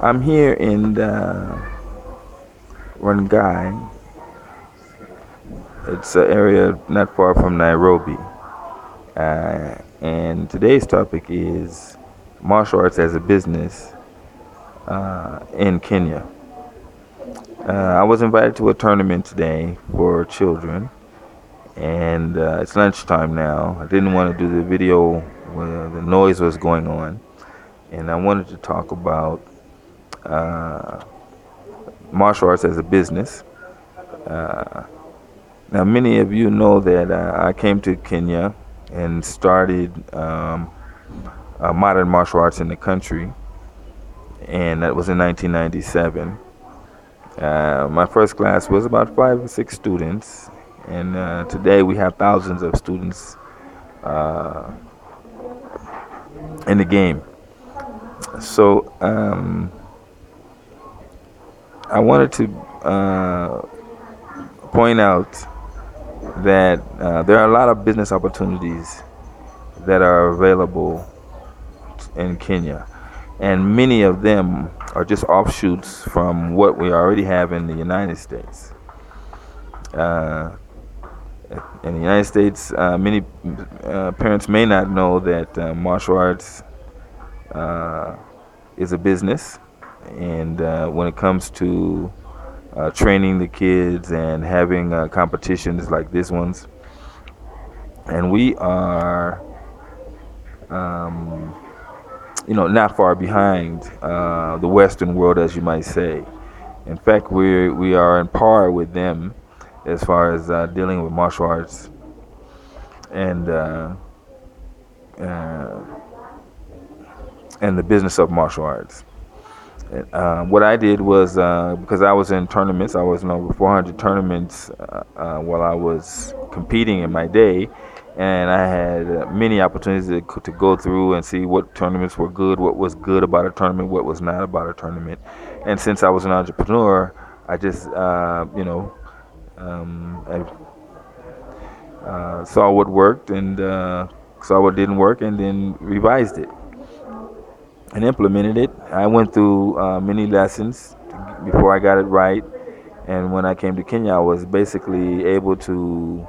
I'm here in Rangai. It's an area not far from Nairobi. And today's topic is martial arts as a business in Kenya. I was invited to a tournament today for children, and it's lunchtime now. I didn't want to do the video where the noise was going on, and I wanted to talk about uh, martial arts as a business. Now, many of you know that I came to Kenya and started modern martial arts in the country, and that was in 1997. My first class was about 5 or 6 students, and today we have thousands of students uh, in the game. So I wanted to point out that there are a lot of business opportunities that are available in Kenya, and many of them are just offshoots from what we already have in the United States. Uh, in the United States, many parents may not know that martial arts uh, is a business, and when it comes to training the kids and having competitions like this ones, and we are um, not far behind the Western world, as you might say. In fact, we are in par with them as far as dealing with martial arts and uh, and the business of martial arts. What I did was because I was in tournaments, I was in over 400 tournaments while I was competing in my day, and I had many opportunities to go through and see what tournaments were good, what was good about a tournament, what was not about a tournament. And since I was an entrepreneur, I just I saw what worked and saw what didn't work, and then revised it and implemented it. I went through many lessons before I got it right, and when I came to Kenya, I was basically able to,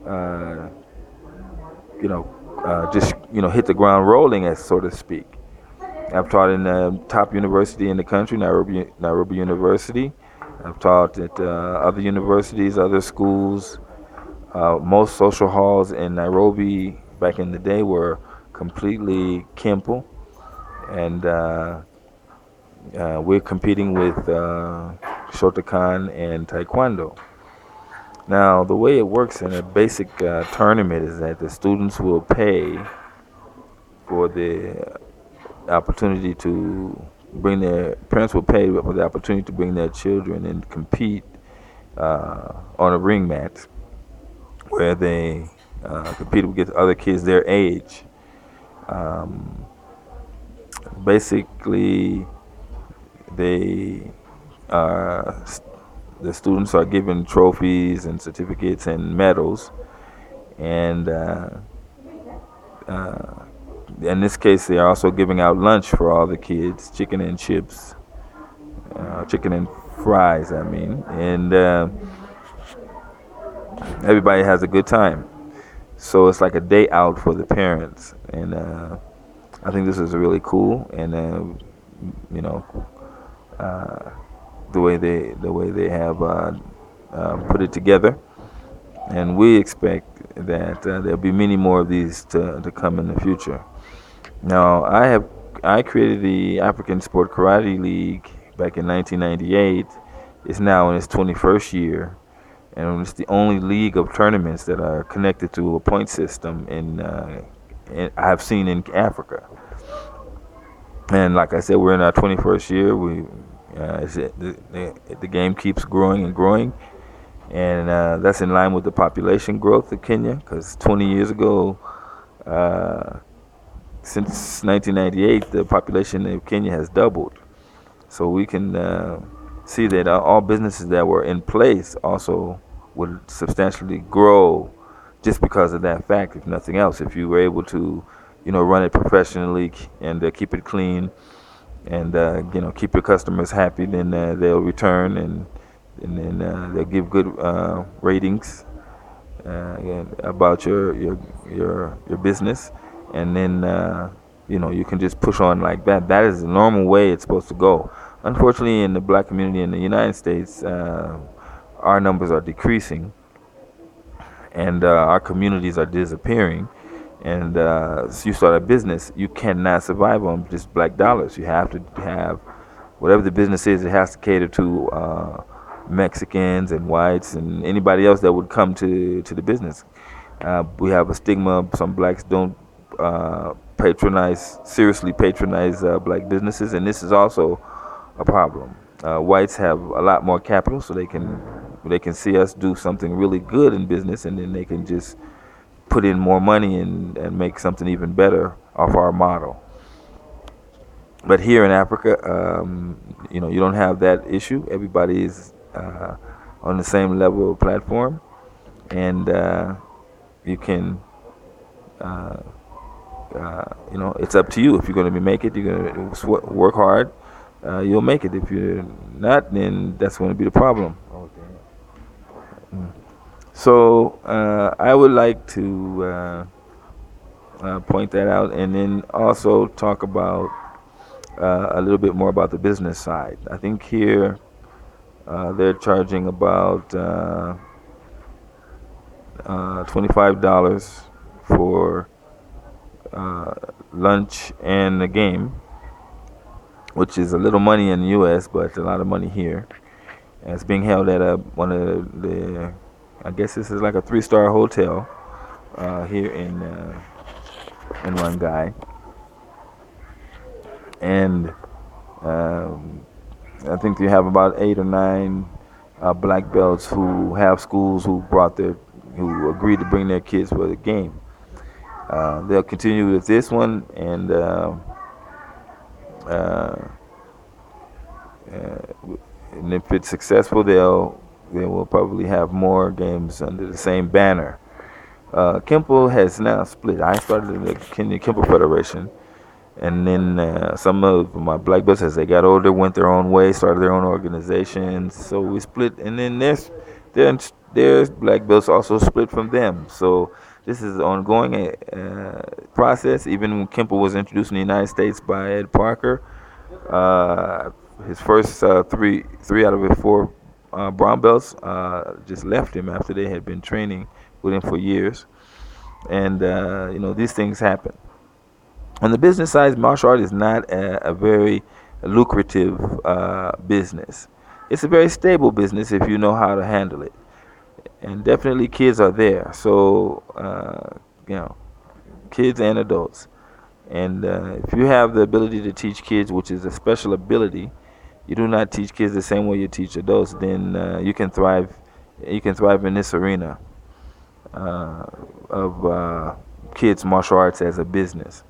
uh, just hit the ground rolling, as so to speak. I've taught in the top university in the country, Nairobi University. I've taught at other universities, other schools. Most social halls in Nairobi back in the day were completely Kempo, and we're competing with Shotokan and Taekwondo. Now, the way it works in a basic tournament is that the students will pay for the opportunity to bring their parents will pay for the opportunity to bring their children and compete on a ring mat where they compete with other kids their age. Um, Basically, they are the students are given trophies and certificates and medals, and uh, in this case, they are also giving out lunch for all the kids, chicken and chips, chicken and fries. I mean, and everybody has a good time. So it's like a day out for the parents, and I think this is really cool. And you know, uh, the way they have put it together, and we expect that there'll be many more of these to come in the future. Now, I created the African Sport Karate League back in 1998. It's now in its 21st year, and it's the only league of tournaments that are connected to a point system I've seen in Africa. And like I said, we're in our 21st year. The game keeps growing and growing, and that's in line with the population growth of Kenya. Because 20 years ago, uh, since 1998, the population of Kenya has doubled. So we can see that all businesses that were in place also would substantially grow just because of that fact, if nothing else. If you were able to, run it professionally and keep it clean and keep your customers happy. Then they'll return, and then they'll give good ratings about your business, and then you can just push on like that. That is the normal way it's supposed to go. Unfortunately, in the black community in the United States, our numbers are decreasing, and our communities are disappearing. And so you start a business, you cannot survive on just black dollars. You have to have whatever the business is. It has to cater to Mexicans and whites and anybody else that would come to the business. We have a stigma. Some blacks don't seriously patronize black businesses, and this is also a problem. Whites have a lot more capital, so they can see us do something really good in business, and then they can just put in more money and make something even better off our model. But here in Africa, you don't have that issue. Everybody is on the same level of platform, and you can, it's up to you. If you're going to make it, you're going to work hard. You'll make it. If you're not, then that's going to be the problem. So I would like to point that out, and then also talk about a little bit more about the business side. I think here they're charging about $25 for lunch and the game, which is a little money in the U.S., but a lot of money here. And it's being held at one of I guess this is like a 3-star hotel here in Wangai. And I think you have about 8 or 9 black belts who have schools who agreed to bring their kids for the game. They'll continue with this one, and if it's successful, they will probably have more games under the same banner. Kempo has now split. I started in the Kenya Kempo Federation, and then some of my black belts, as they got older, went their own way, started their own organizations. So we split, and then their black belts also split from them. So this is an ongoing process. Even when Kempo was introduced in the United States by Ed Parker, his first three out of his 4 brown belts just left him after they had been training with him for years. And these things happen. On the business side, martial art is not a very lucrative business. It's a very stable business if you know how to handle it. And definitely kids are there. So, kids and adults. And if you have the ability to teach kids, which is a special ability, you do not teach kids the same way you teach adults, then you can thrive. You can thrive in this arena of kids martial arts as a business.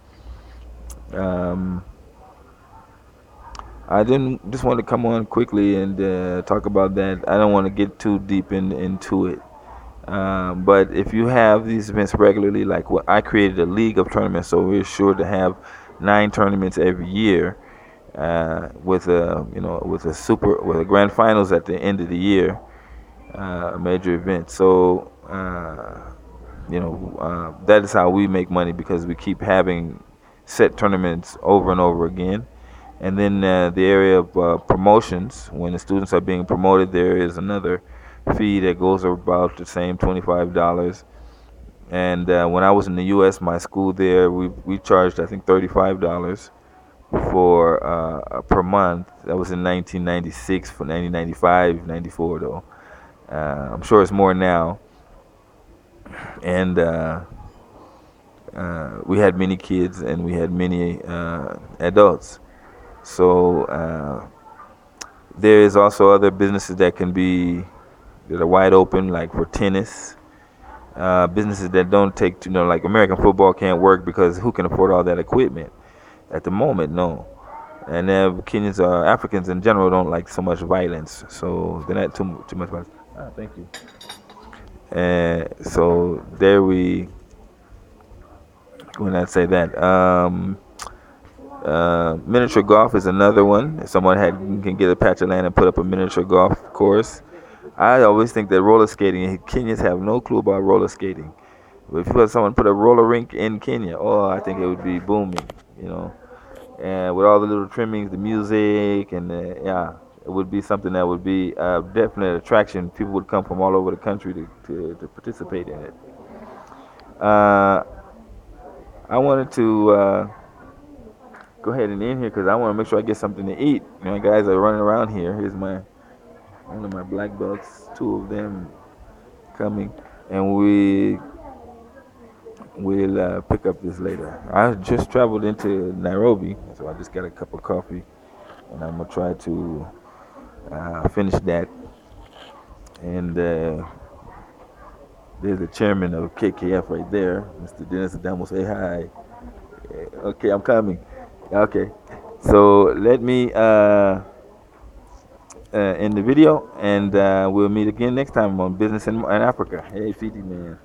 I didn't just want to come on quickly and talk about that. I don't want to get too deep into it. But if you have these events regularly, like I created a league of tournaments, so we're sure to have 9 tournaments every year, with a grand finals at the end of the year, a major event. So that is how we make money, because we keep having set tournaments over and over again. And then the area of promotions, when the students are being promoted, there is another fee that goes about the same $25. And when I was in the U.S., my school there, we charged, I think, $35 for per month. That was in 1996, for 1995, 94 though. I'm sure it's more now. And we had many kids and we had many adults. So there is also other businesses that are wide open, like for tennis. Businesses that don't take, like American football can't work because who can afford all that equipment at the moment? No. And Kenyans, Africans in general, don't like so much violence, so they're not too much violence. Thank you. So there we. When I say that, Miniature golf is another one. If someone can get a patch of land and put up a miniature golf course. I always think that roller skating, Kenyans have no clue about roller skating. If someone put a roller rink in Kenya, oh, I think it would be booming, you know. And with all the little trimmings, the music, and yeah, it would be something that would be a definite attraction. People would come from all over the country to participate in it. Uh, I wanted to go ahead and end here because I want to make sure I get something to eat. You know, guys are running around here. Here's one of my black belts, two of them coming, and we'll pick up this later. I just traveled into Nairobi, so I just got a cup of coffee, and I'm gonna try to finish that. And there's the chairman of KKF right there, Mr. Dennis Adamo. Say hi. Okay, I'm coming. Okay, so let me end the video, and we'll meet again next time on Business in Africa. Hey, Fiji man.